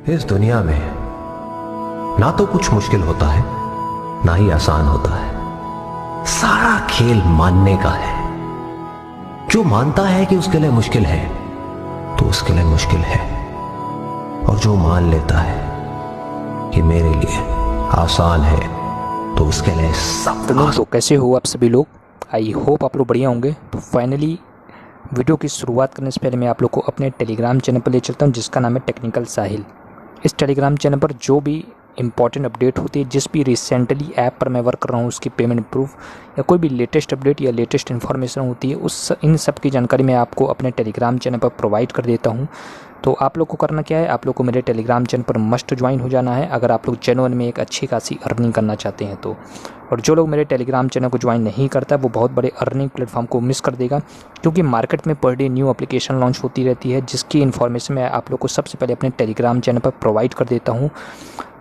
इस दुनिया में ना तो कुछ मुश्किल होता है ना ही आसान होता है। सारा खेल मानने का है। जो मानता है कि उसके लिए मुश्किल है तो उसके लिए मुश्किल है, और जो मान लेता है कि मेरे लिए आसान है तो उसके लिए सब। तो कैसे हो आप सभी लोग? आई होप आप लोग बढ़िया होंगे। तो फाइनली वीडियो की शुरुआत करने से पहले मैं आप लोग को अपने टेलीग्राम चैनल पर ले चलता हूं, जिसका नाम है टेक्निकल साहिल। इस टेलीग्राम चैनल पर जो भी इंपॉर्टेंट अपडेट होती है, जिस भी रिसेंटली ऐप पर मैं वर्क कर रहा हूँ उसकी पेमेंट प्रूफ या कोई भी लेटेस्ट अपडेट या लेटेस्ट इन्फॉर्मेशन होती है, इन सब की जानकारी मैं आपको अपने टेलीग्राम चैनल पर प्रोवाइड कर देता हूँ। तो आप लोग को करना क्या है, आप लोग को मेरे टेलीग्राम चैनल पर मस्ट ज्वाइन हो जाना है अगर आप लोग जेन्युइन में एक अच्छी खासी अर्निंग करना चाहते हैं तो। और जो लोग मेरे टेलीग्राम चैनल को ज्वाइन नहीं करता वो बहुत बड़े अर्निंग प्लेटफॉर्म को मिस कर देगा, क्योंकि मार्केट में per day new application launch होती रहती है, जिसकी इन्फॉर्मेशन मैं आप लोग को सबसे पहले अपने टेलीग्राम चैनल पर प्रोवाइड कर देता हूँ।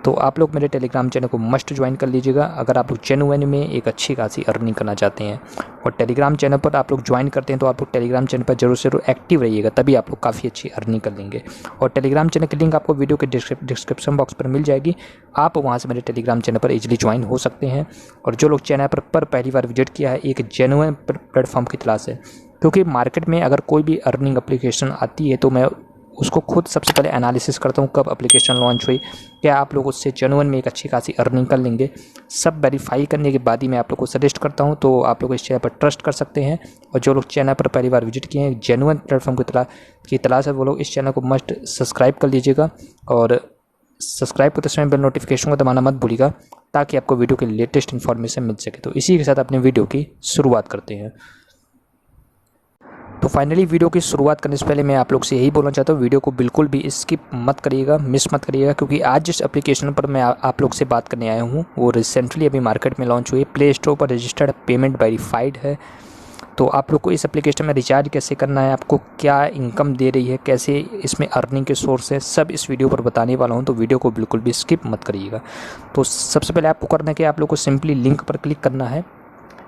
तो आप लोग मेरे टेलीग्राम चैनल को मस्ट ज्वाइन कर लीजिएगा अगर आप लोग जेन्युइन में एक अच्छी खासी अर्निंग करना चाहते हैं। और टेलीग्राम चैनल पर आप लोग ज्वाइन करते हैं तो आप लोग टेलीग्राम चैनल पर जरूर से जरूर एक्टिव रहिएगा, तभी आप लोग काफ़ी अच्छी अर्निंग कर लेंगे। और टेलीग्राम चैनल की लिंक आपको वीडियो के डिस्क्रिप्शन बॉक्स पर मिल जाएगी, आप वहाँ से मेरे टेलीग्राम चैनल पर इजीली ज्वाइन हो सकते हैं। और जो लोग चैनल पर पहली बार विजिट किया है, एक जेन्युइन प्लेटफॉर्म की तलाश है, क्योंकि मार्केट में अगर कोई भी अर्निंग एप्लीकेशन आती है तो मैं उसको खुद सबसे पहले एनालिसिस करता हूँ कब एप्लीकेशन लॉन्च हुई, क्या आप लोग उससे जेन्युइन में एक अच्छी खासी अर्निंग कर लेंगे। सब वेरीफाई करने के बाद ही मैं आप लोग को सजेस्ट करता हूँ, तो आप लोग इस चैनल पर ट्रस्ट कर सकते हैं। और जो लोग चैनल पर पहली बार विजिट किए हैं, जेन्युइन प्लेटफॉर्म की तलाश है, वो लोग इस चैनल को मस्ट सब्सक्राइब कर लीजिएगा। और सब्सक्राइब करते समय बेल नोटिफिकेशन को दबाना मत भूलिएगा, ताकि आपको वीडियो की लेटेस्ट इन्फॉर्मेशन मिल सके। तो इसी के साथ अपने वीडियो की शुरुआत करते हैं। तो फाइनली वीडियो की शुरुआत करने से पहले मैं आप लोग से यही बोलना चाहता हूँ, वीडियो को बिल्कुल भी स्किप मत करिएगा, मिस मत करिएगा, क्योंकि आज जिस एप्लीकेशन पर मैं आप लोग से बात करने आया हूँ वो रिसेंटली अभी मार्केट में लॉन्च हुई है, प्ले स्टोर पर रजिस्टर्ड, पेमेंट वेरीफाइड है। तो आप लोग को इस एप्लीकेशन में रिचार्ज कैसे करना है, आपको क्या इनकम दे रही है, कैसे इसमें अर्निंग के सोर्स है, सब इस वीडियो पर बताने वाला हूँ, तो वीडियो को बिल्कुल भी स्किप मत करिएगा। तो सबसे पहले आपको करना है कि आप लोग को सिंपली लिंक पर क्लिक करना है।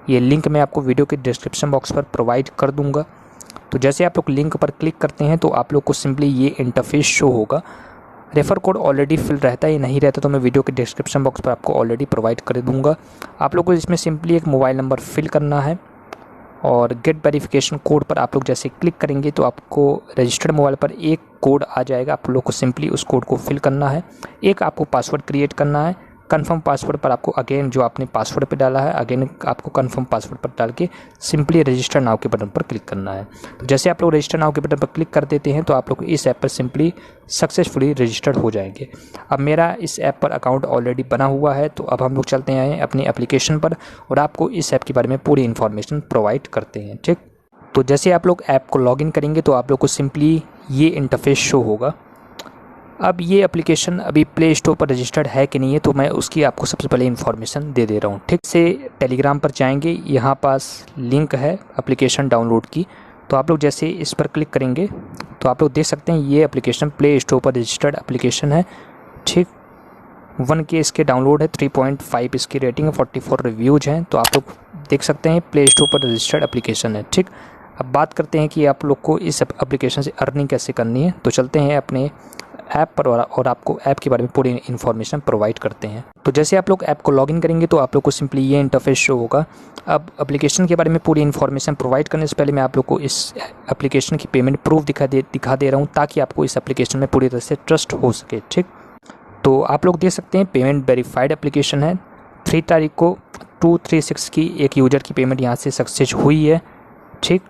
ये लिंक मैं आपको वीडियो के डिस्क्रिप्शन बॉक्स पर प्रोवाइड कर दूँगा। तो जैसे आप लोग लिंक पर क्लिक करते हैं तो आप लोग को सिंपली ये इंटरफेस शो होगा। रेफ़र कोड ऑलरेडी फिल रहता है या नहीं रहता तो मैं वीडियो के डिस्क्रिप्शन बॉक्स पर आपको ऑलरेडी प्रोवाइड कर दूंगा। आप लोग को इसमें सिंपली एक मोबाइल नंबर फिल करना है, और गेट वेरिफिकेशन कोड पर आप लोग जैसे क्लिक करेंगे तो आपको रजिस्टर्ड मोबाइल पर एक कोड आ जाएगा, आप लोग को सिंपली उस कोड को फिल करना है। एक आपको पासवर्ड क्रिएट करना है, कन्फर्म पासवर्ड पर आपको अगेन जो आपने पासवर्ड पे डाला है अगेन आपको कन्फर्म पासवर्ड पर डाल के सिंपली रजिस्टर नाउ के बटन पर क्लिक करना है। तो जैसे आप लोग रजिस्टर नाउ के बटन पर क्लिक कर देते हैं तो आप लोग इस ऐप पर सिंपली सक्सेसफुली रजिस्टर्ड हो जाएंगे। अब मेरा इस ऐप पर अकाउंट ऑलरेडी बना हुआ है, तो अब हम लोग चलते हैं अपनी एप्लीकेशन पर और आपको इस ऐप के बारे में पूरी इन्फॉर्मेशन प्रोवाइड करते हैं। ठीक, तो जैसे आप लोग ऐप को लॉगिन करेंगे तो आप लोग को सिंपली ये इंटरफेस शो होगा। अब ये एप्लीकेशन अभी प्ले स्टोर पर रजिस्टर्ड है कि नहीं है तो मैं उसकी आपको सबसे पहले इन्फॉर्मेशन दे दे रहा हूँ। ठीक से टेलीग्राम पर जाएंगे, यहाँ पास लिंक है एप्लीकेशन डाउनलोड की, तो आप लोग जैसे इस पर क्लिक करेंगे तो आप लोग देख सकते हैं ये एप्लीकेशन प्ले स्टोर पर रजिस्टर्ड एप्लीकेशन है। ठीक, 1K इसके डाउनलोड है, 3.5 इसकी रेटिंग है, 44 रिव्यूज़ हैं, तो आप लोग देख सकते हैं प्ले स्टोर पर रजिस्टर्ड एप्लीकेशन है। ठीक, अब बात करते हैं कि आप लोग को इस एप्लीकेशन से अर्निंग कैसे करनी है, तो चलते हैं अपने ऐप पर और आपको ऐप के बारे में पूरी इन्फॉर्मेशन प्रोवाइड करते हैं। तो जैसे आप लोग ऐप को लॉगिन करेंगे तो आप लोग को सिंपली ये इंटरफेस शो होगा। अब एप्लीकेशन के बारे में पूरी इन्फॉर्मेशन प्रोवाइड करने से पहले मैं आप लोग को इस एप्लीकेशन की पेमेंट प्रूफ दिखा दे रहा हूँ, ताकि आपको इस एप्लीकेशन में पूरी तरह से ट्रस्ट हो सके। ठीक, तो आप लोग देख सकते हैं पेमेंट वेरीफाइड एप्लीकेशन है। 3 तारीख को 236 की एक यूज़र की पेमेंट यहाँ से सक्सेस हुई है। ठीक,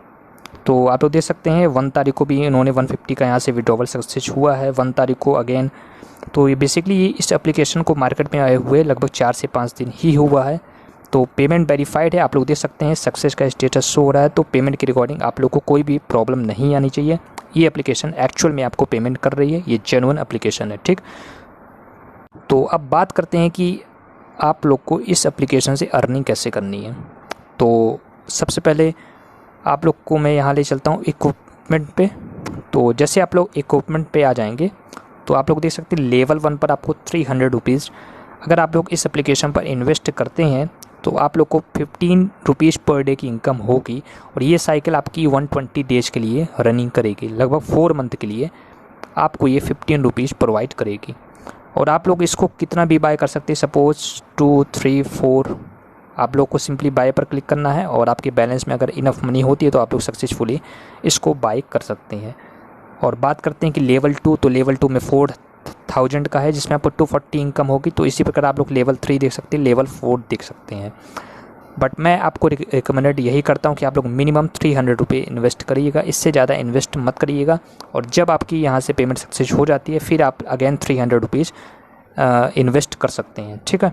तो आप लोग देख सकते हैं 1 तारीख को भी इन्होंने 150 का यहाँ से विड्रॉवल सक्सेस हुआ है, 1 तारीख को अगेन। तो ये बेसिकली इस एप्लीकेशन को मार्केट में आए हुए लगभग 4 से 5 दिन ही हुआ है। तो पेमेंट वेरीफाइड है, आप लोग देख सकते हैं सक्सेस का स्टेटस शो हो रहा है। तो पेमेंट की रिकॉर्डिंग आप लोग को कोई भी प्रॉब्लम नहीं आनी चाहिए, ये एप्लीकेशन एक्चुअल में आपको पेमेंट कर रही है, ये जेन्युइन एप्लीकेशन है। ठीक, तो अब बात करते हैं कि आप लोग को इस एप्लीकेशन से अर्निंग कैसे करनी है। तो सबसे पहले आप लोग को मैं यहाँ ले चलता हूँ इक्विपमेंट पे। तो जैसे आप लोग इक्विपमेंट पे आ जाएंगे तो आप लोग देख सकते हैं लेवल 1 पर आपको 300 रुपीज़ अगर आप लोग इस एप्लीकेशन पर इन्वेस्ट करते हैं तो आप लोग को 15 रुपीज़ पर डे की इनकम होगी। और ये साइकिल आपकी 120 डेज़ के लिए रनिंग करेगी, लगभग 4 मंथ के लिए। आपको ये 15 रुपीज़ प्रोवाइड करेगी। और आप लोग इसको कितना भी बाय कर सकते हैं, सपोज़ 2, 3, 4, आप लोग को सिंपली बाय पर क्लिक करना है और आपके बैलेंस में अगर इनफ मनी होती है तो आप लोग सक्सेसफुली इसको बाय कर सकते हैं। और बात करते हैं कि लेवल 2, तो लेवल 2 में 4000 का है जिसमें आपको 240 इनकम होगी। तो इसी प्रकार आप लोग लेवल 3 देख सकते हैं, लेवल 4 देख सकते हैं। बट मैं आपको रिकमेंडेड यही करता हूँ कि आप लोग मिनिमम 300 रुपये इन्वेस्ट करिएगा, इससे ज़्यादा इन्वेस्ट मत करिएगा। और जब आपकी यहाँ से पेमेंट सक्सेस हो जाती है फिर आप अगेन 300 रुपीज़ इन्वेस्ट कर सकते हैं, ठीक है।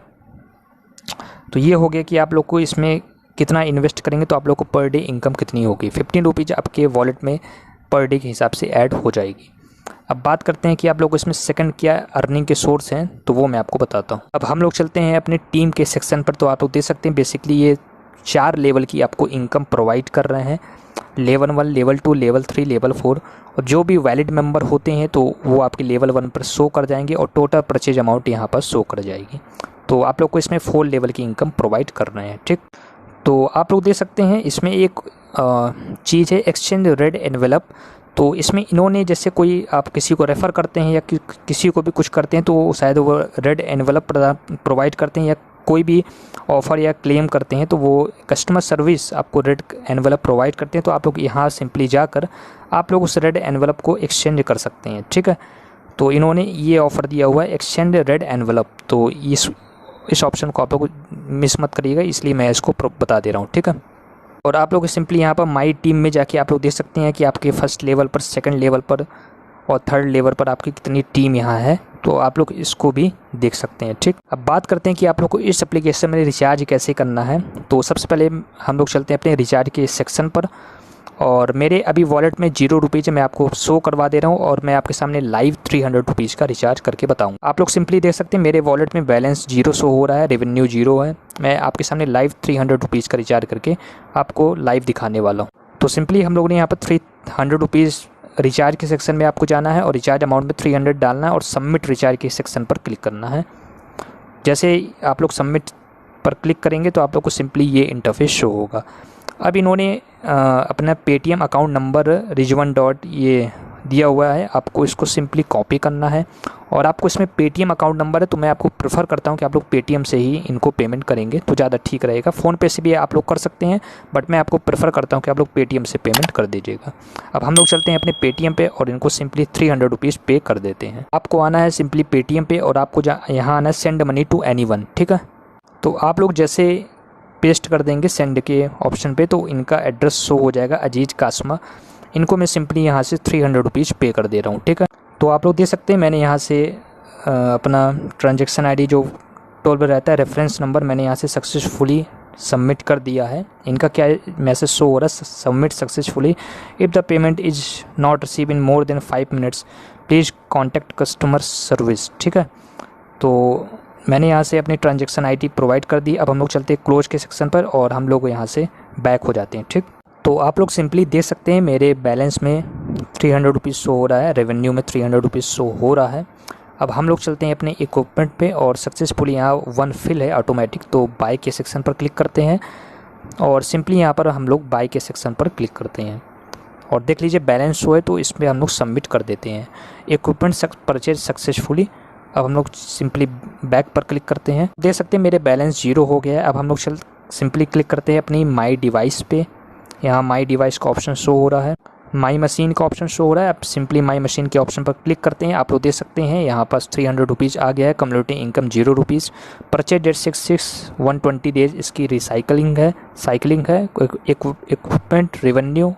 तो ये हो गया कि आप लोग को इसमें कितना इन्वेस्ट करेंगे तो आप लोग को पर डे इनकम कितनी होगी। 15 रुपीज़ आपके वॉलेट में पर डे के हिसाब से ऐड हो जाएगी। अब बात करते हैं कि आप लोग इसमें सेकंड क्या अर्निंग के सोर्स हैं, तो वो मैं आपको बताता हूँ। अब हम लोग चलते हैं अपने टीम के सेक्शन पर। तो आप लोग देख सकते हैं बेसिकली ये 4 लेवल की आपको इनकम प्रोवाइड कर रहे हैं, लेवल 1, लेवल 2, लेवल 3, लेवल 4। और जो भी वैलिड मेंबर होते हैं तो वो आपके लेवल 1 पर शो कर जाएंगे और टोटल परचेज अमाउंट यहाँ पर शो कर जाएगी। तो आप लोग को इसमें 4 लेवल की इनकम प्रोवाइड कर रहे हैं, ठीक। तो आप लोग देख सकते हैं इसमें एक चीज़ है एक्सचेंज रेड एनवेलप। तो इसमें इन्होंने जैसे कोई आप किसी को रेफ़र करते हैं या किसी को भी कुछ करते हैं तो शायद वो रेड एनवेलप प्रोवाइड करते हैं, या कोई भी ऑफ़र या क्लेम करते हैं तो वो कस्टमर सर्विस आपको रेड एनवेलप प्रोवाइड करते हैं। तो आप लोग यहाँ सिंपली जाकर आप लोग उस रेड एनवेलप को एक्सचेंज कर सकते हैं, ठीक है। तो इन्होंने ये ऑफ़र दिया हुआ है एक्सचेंज रेड एनवेलप। तो इस ऑप्शन को आप लोग मिस मत करिएगा, इसलिए मैं इसको बता दे रहा हूँ, ठीक है। और आप लोग सिंपली यहाँ पर माई टीम में जाके आप लोग देख सकते हैं कि आपके फर्स्ट लेवल पर, सेकंड लेवल पर और थर्ड लेवल पर आपकी कितनी टीम यहाँ है। तो आप लोग इसको भी देख सकते हैं, ठीक। अब बात करते हैं कि आप लोग को इस एप्लीकेशन में रिचार्ज कैसे करना है। तो सबसे पहले हम लोग चलते हैं अपने रिचार्ज के सेक्शन पर। और मेरे अभी वॉलेट में 0 रुपीज़ मैं आपको शो करवा दे रहा हूँ और मैं आपके सामने लाइव 300 रुपीज़ का रिचार्ज करके बताऊँ। आप लोग सिंपली देख सकते हैं मेरे वॉलेट में बैलेंस 0 शो हो रहा है, रेवेन्यू 0 है। मैं आपके सामने लाइव 300 रुपीज़ का रिचार्ज करके आपको लाइव दिखाने वाला हूँ। तो सिंपली हम लोग ने यहाँ पर 300 रुपीज़ रिचार्ज के सेक्शन में आपको जाना है और रिचार्ज अमाउंट में 300 डालना है और सबमिट रिचार्ज के सेक्शन पर क्लिक करना है। जैसे आप लोग सबमिट पर क्लिक करेंगे तो आप लोग को सिंपली ये इंटरफेस शो होगा। अब इन्होंने अपना Paytm account number Rizwan dot ये दिया हुआ है, आपको इसको सिंपली कॉपी करना है। और आपको इसमें पेटीएम अकाउंट नंबर है तो मैं आपको प्रेफर करता हूं कि आप लोग पेटीएम से ही इनको पेमेंट करेंगे तो ज़्यादा ठीक रहेगा। फ़ोनपे से भी आप लोग कर सकते हैं बट मैं आपको प्रेफर करता हूं कि आप लोग पेटीएम से पेमेंट कर दीजिएगा। अब हम लोग चलते हैं अपने पेटीएम पे और इनको सिंपली 300 रुपीज़ पे कर देते हैं। आपको आना है सिंपली पेटीएम पे और आपको यहाँ आना है सेंड मनी टू एनीवन, ठीक है। तो आप लोग जैसे पेस्ट कर देंगे सेंड के ऑप्शन पे तो इनका एड्रेस शो हो जाएगा अजीज कासमा। इनको मैं सिंपली यहाँ से 300 रुपीज़ पे कर दे रहा हूँ, ठीक है। तो आप लोग देख सकते हैं मैंने यहाँ से अपना ट्रांजैक्शन आईडी जो टोल पर रहता है रेफरेंस नंबर मैंने यहाँ से सक्सेसफुली सबमिट कर दिया है। इनका क्या मैसेज शो हो रहा है, submit successfully, if the payment is not receive in more than 5 minutes please contact customer service, ठीक है। तो मैंने यहाँ से अपनी ट्रांजैक्शन आईडी प्रोवाइड कर दी। अब हम लोग चलते हैं क्लोज के सेक्शन पर और हम लोग यहाँ से बैक हो जाते हैं, ठीक। तो आप लोग सिंपली देख सकते हैं मेरे बैलेंस में 300 रुपीज़ शो हो रहा है, रेवेन्यू में 300 रुपीज़ शो हो रहा है। अब हम लोग चलते हैं अपने इक्विपमेंट पे और सक्सेसफुली यहाँ 1 फिल है ऑटोमेटिक। तो बाय के सेक्शन पर क्लिक करते हैं और सिंपली यहाँ पर हम लोग बाय के सेक्शन पर क्लिक करते हैं और देख लीजिए बैलेंस शो है तो इसमें हम लोग सबमिट कर देते हैं इक्विपमेंट परचेज सक्सेसफुली। अब हम लोग सिंपली बैक पर क्लिक करते हैं, देख सकते हैं मेरे बैलेंस 0 हो गया है। अब हम लोग सिंपली क्लिक करते हैं अपनी माई डिवाइस पे। यहाँ माई डिवाइस का ऑप्शन शो हो रहा है, माई मशीन का ऑप्शन शो हो रहा है। अब सिंपली माई मशीन के ऑप्शन पर क्लिक करते हैं। आप लोग देख सकते हैं यहाँ पास 300 रुपीज़ आ गया है, community income 0 rupees, purchase date 6/6 120 days इसकी साइकिलिंग है। इक्विपमेंट रेवेन्यू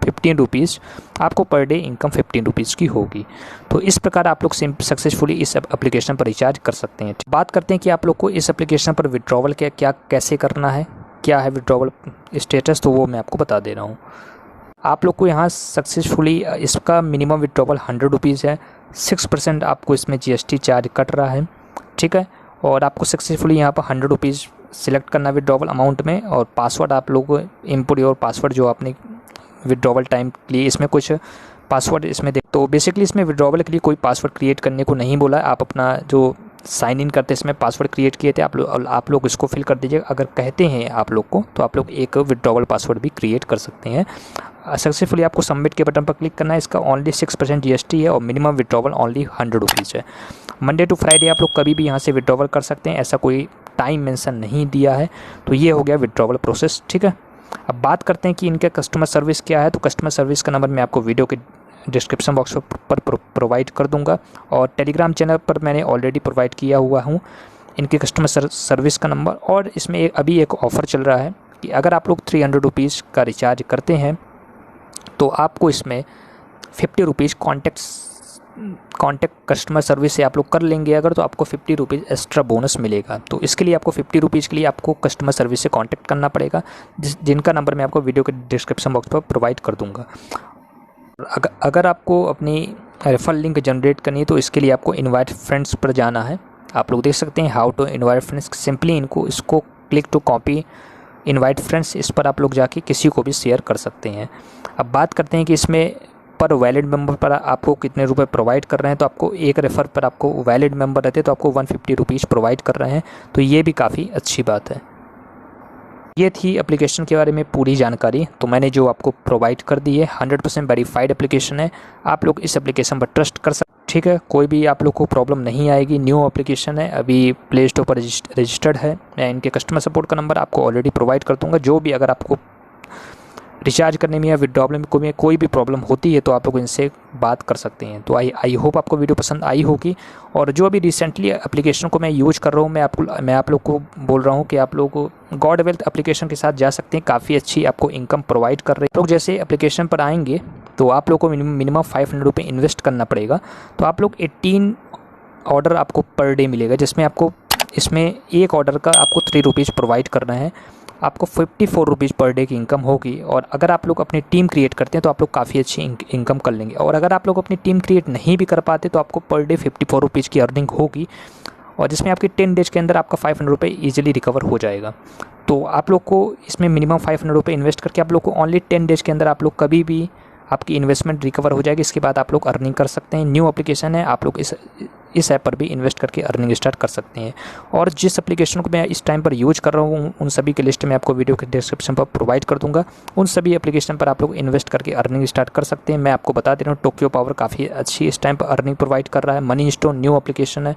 15 रुपीज़, आपको पर डे इनकम 15 रुपीज़ की होगी। तो इस प्रकार आप लोग सक्सेसफुली इस एप्लीकेशन पर रिचार्ज कर सकते हैं। बात करते हैं कि आप लोग को इस एप्लीकेशन पर विड्रॉवल कैसे करना है, क्या है विड्रॉवल स्टेटस, तो वो मैं आपको बता दे रहा हूँ। आप लोग को यहाँ सक्सेसफुली इसका मिनिमम विड्रॉवल 100 रुपीज़ है, 6% आपको इसमें GST चार्ज कट रहा है, ठीक है। और आपको सक्सेसफुली यहाँ पर 100 रुपीज़ सिलेक्ट करना विड्रॉवल अमाउंट में और पासवर्ड आप लोग इनपुट योर पासवर्ड जो आपने विड्रॉवल टाइम के लिए इसमें कुछ पासवर्ड इसमें दे। तो बेसिकली इसमें विड्रॉवल के लिए कोई पासवर्ड क्रिएट करने को नहीं बोला है, आप अपना जो साइन इन करते समय पासवर्ड क्रिएट किए थे, आप लोग इसको फिल कर दीजिएगा। अगर कहते हैं आप लोग को तो आप लोग एक विड्रॉवल पासवर्ड भी क्रिएट कर सकते हैं। सक्सेसफुली आपको सबमिट के बटन पर क्लिक करना है। इसका ओनली 6% GST है और मिनिमम विड्रॉवल ओनली 100 रुपीज़ है। मंडे टू फ्राइडे आप लोग कभी भी यहाँ से विड्रॉवल कर सकते हैं, ऐसा कोई टाइम मेंशन नहीं दिया है। तो ये हो गया विड्रॉवल प्रोसेस, ठीक है। अब बात करते हैं कि इनका कस्टमर सर्विस क्या है। तो कस्टमर सर्विस का नंबर मैं आपको वीडियो के डिस्क्रिप्शन बॉक्स पर प्रोवाइड कर दूंगा और टेलीग्राम चैनल पर मैंने ऑलरेडी प्रोवाइड किया हुआ हूँ इनके कस्टमर सर्विस का नंबर। और इसमें अभी एक ऑफ़र चल रहा है कि अगर आप लोग 300 रुपीज़ का रिचार्ज करते हैं तो आपको इसमें 50 रुपीज़ कॉन्टैक्ट कस्टमर सर्विस से आप लोग कर लेंगे अगर, तो आपको 50 रुपीज़ एक्स्ट्रा बोनस मिलेगा। तो इसके लिए आपको 50 रुपीज़ के लिए आपको कस्टमर सर्विस से कांटेक्ट करना पड़ेगा, जिनका नंबर मैं आपको वीडियो के डिस्क्रिप्शन बॉक्स पर प्रोवाइड कर दूंगा। अगर आपको अपनी रेफरल लिंक जनरेट करनी है तो इसके लिए आपको इनवाइट फ्रेंड्स पर जाना है। आप लोग देख सकते हैं how to invite friends. Simply इसको click to copy invite friends, इस पर आप लोग जाके किसी को भी शेयर कर सकते हैं। अब बात करते हैं कि इसमें पर वैलिड मेंबर पर आपको कितने रुपए प्रोवाइड कर रहे हैं। तो आपको एक रेफ़र पर आपको वैलिड मेंबर रहते तो आपको 150 रुपीज़ प्रोवाइड कर रहे हैं, तो ये भी काफ़ी अच्छी बात है। ये थी एप्लीकेशन के बारे में पूरी जानकारी, तो मैंने जो आपको प्रोवाइड कर दी है। 100% वेरीफाइड एप्लीकेशन है, आप लोग इस एप्लीकेशन पर ट्रस्ट कर सकते हैं, ठीक है। कोई भी आप लोग को प्रॉब्लम नहीं आएगी। न्यू एप्लीकेशन है, अभी प्ले स्टोर पर रजिस्टर्ड है। मैं इनके कस्टमर सपोर्ट का नंबर आपको ऑलरेडी प्रोवाइड कर दूँगा। जो भी अगर आपको रिचार्ज करने में या विड्रॉवल में कोई भी प्रॉब्लम होती है तो आप लोग इनसे बात कर सकते हैं। तो आई होप आपको वीडियो पसंद आई होगी। और जो अभी रिसेंटली एप्लीकेशन को मैं यूज़ कर रहा हूँ, मैं आप लोग को बोल रहा हूँ कि आप लोग गॉड वेल्थ एप्लीकेशन के साथ जा सकते हैं। काफ़ी अच्छी आपको इनकम प्रोवाइड कर रहे हैं। लोग जैसे एप्लीकेशन पर आएंगे तो आप लोग को मिनिमम 500 रुपये इन्वेस्ट करना पड़ेगा। तो आप लोग 18 ऑर्डर आपको पर डे मिलेगा, जिसमें आपको इसमें एक ऑर्डर का आपको 3 रुपीज़ प्रोवाइड करना है। आपको 54 रुपीज़ पर डे की इनकम होगी। और अगर आप लोग अपनी टीम क्रिएट करते हैं तो आप लोग काफ़ी अच्छी इनकम कर लेंगे। और अगर आप लोग अपनी टीम क्रिएट नहीं भी कर पाते तो आपको पर डे 54 रुपीज़ की अर्निंग होगी, और जिसमें आपकी 10 डेज के अंदर आपका 500 रुपये ईजिली रिकवर हो जाएगा। तो आप लोग को इसमें मिनिमम 500 रुपये इन्वेस्ट करके आप लोग को ओनली 10 डेज के अंदर आप लोग कभी भी आपकी इन्वेस्टमेंट रिकवर हो जाएगी। इसके बाद आप लोग अर्निंग कर सकते हैं। न्यू एप्लीकेशन है, आप लोग इस ऐप पर भी इन्वेस्ट करके अर्निंग स्टार्ट कर सकते हैं। और जिस एप्लीकेशन को मैं इस टाइम पर यूज कर रहा हूँ उन सभी की लिस्ट मैं आपको वीडियो के डिस्क्रिप्शन पर प्रोवाइड कर दूंगा। उन सभी एप्लीकेशन पर आप लोग इन्वेस्ट करके अर्निंग स्टार्ट कर सकते हैं। मैं आपको बता दे रहा हूँ टोक्यो पावर काफ़ी अच्छी इस टाइम पर अर्निंग प्रोवाइड कर रहा है। मनी स्टोन न्यू एप्लीकेशन है,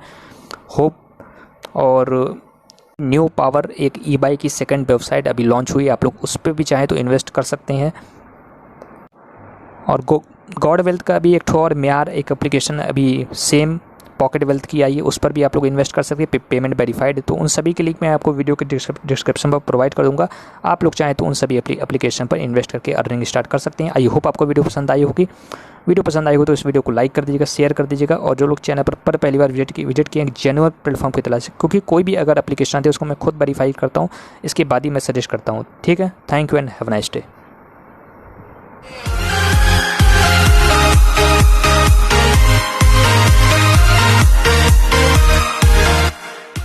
होप और न्यू पावर एक ई-बाइक की सेकंड वेबसाइट अभी लॉन्च हुई है, आप लोग उस पर भी चाहें तो इन्वेस्ट कर सकते हैं। और गॉड वेल्थ का भी एक ठो और म्यार एक एप्लीकेशन अभी सेम पॉकेट वेल्थ की आई है, उस पर भी आप लोग इन्वेस्ट कर सकते हैं, पेमेंट वेरीफाइड। तो उन सभी के लिंक मैं आपको वीडियो के डिस्क्रिप्शन पर प्रोवाइड कर दूंगा। आप लोग चाहें तो उन सभी एप्लीकेशन पर इन्वेस्ट करके अर्निंग स्टार्ट कर सकते हैं। आई होप आपको वीडियो पसंद आई होगी। वीडियो पसंद आई हो तो इस वीडियो को लाइक कर दीजिएगा, शेयर कर दीजिएगा। और जो लोग चैनल पर पहली बार विजिट किए जेन्युइन प्लेटफॉर्म की तलाश, क्योंकि कोई भी अगर एप्लीकेशन आती है उसको मैं खुद वेरीफाई करता हूँ, इसके बाद ही मैं सजेस्ट करता हूँ, ठीक है। Thank you and have a nice day.